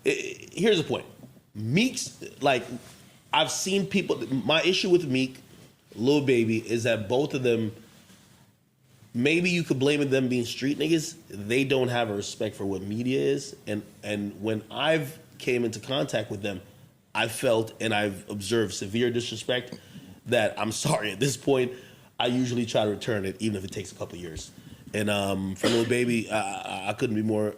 Here's the point. Meek's, like, I've seen people, my issue with Meek, Lil Baby, is that both of them, maybe you could blame them being street niggas. They don't have a respect for what media is. And when I've came into contact with them, I felt and I've observed severe disrespect that I'm sorry, at this point, I usually try to return it, even if it takes a couple of years. And for Lil Baby, I couldn't be more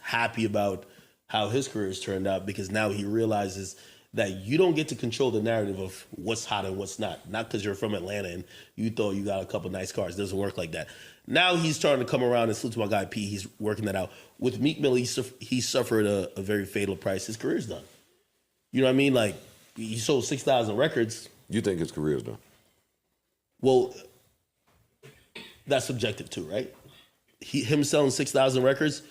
happy about how his career has turned out, because now he realizes that you don't get to control the narrative of what's hot and what's not. Not because you're from Atlanta and you thought you got a couple nice cars. It doesn't work like that. Now he's starting to come around, and salute to my guy P. He's working that out. With Meek Mill, he suffered a very fatal price. His career's done. You know what I mean? Like, he sold 6,000 records. You think his career's done? Well, that's subjective too, right? Him selling 6,000 records,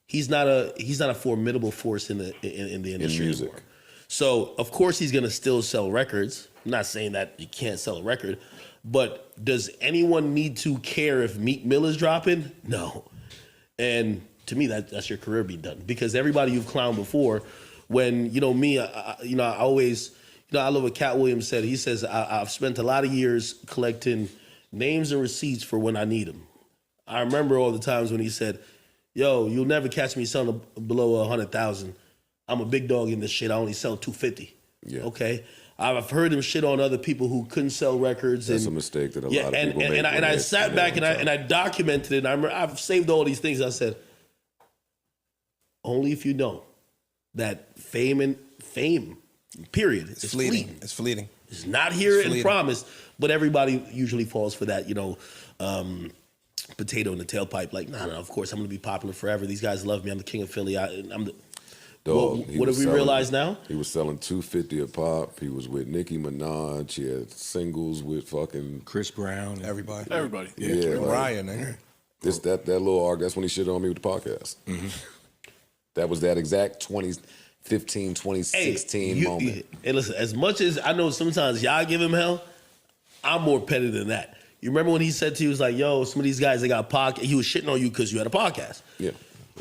he's not a formidable force in the industry in music. anymore. So of course he's gonna still sell records. I'm not saying that you can't sell a record, but does anyone need to care if Meek Mill is dropping? No. And to me, that's your career being done, because everybody you've clowned before, when me, I always, I love what Cat Williams said. He says, I've spent a lot of years collecting names and receipts for when I need them. I remember all the times when he said, yo, you'll never catch me selling below 100,000. I'm a big dog in this shit. I only sell 250. Yeah. Okay. I've heard him shit on other people who couldn't sell records. That's a mistake that a lot of people make. And I sat back and I documented it. And I remember I've saved all these things. I said, only if you know that fame, period, is fleeting. It's fleeting. It's not here and promised. But everybody usually falls for that, potato in the tailpipe. Like, no, of course I'm going to be popular forever. These guys love me. I'm the king of Philly. What do we realize now? He was selling $250 a pop. He was with Nicki Minaj. He had singles with fucking Chris Brown. Everybody. Yeah, Ryan, nigga. That little arc. That's when he shit on me with the podcast. Mm-hmm. That was that exact 2015, 2016 moment. Hey, listen, as much as I know sometimes y'all give him hell, I'm more petty than that. You remember when he said to you, he was like, yo, some of these guys, they got a podcast. He was shitting on you because you had a podcast. Yeah.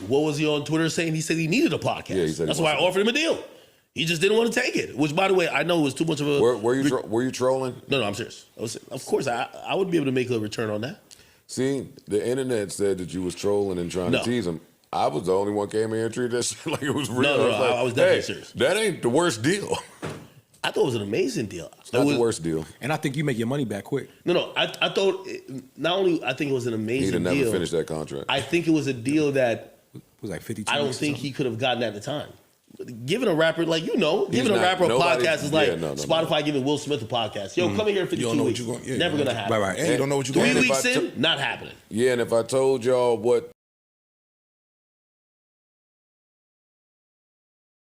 What was he on Twitter saying? He said he needed a podcast. Yeah, he said that's why I offered him a deal. He just didn't want to take it. Which, by the way, I know was too much of a... Were you trolling? No, I'm serious. Of course, I would be able to make a return on that. See, the internet said that you was trolling and trying to tease him. I was the only one came in here and treated that shit like it was real. No, I was definitely serious. That ain't the worst deal. I thought it was an amazing deal. It's not the worst deal. And I think you make your money back quick. No, I thought, not only I think it was an amazing deal. He'd have never finished that contract. I think it was a deal that it was like 52 I don't think he could have gotten at the time. Giving a rapper, a rapper a podcast is like Spotify giving Will Smith a podcast. Yo, come in here in 52 weeks. Never going to happen. Right. And you don't know what you're going to do. 3 weeks in, not happening. Yeah, and if I told y'all what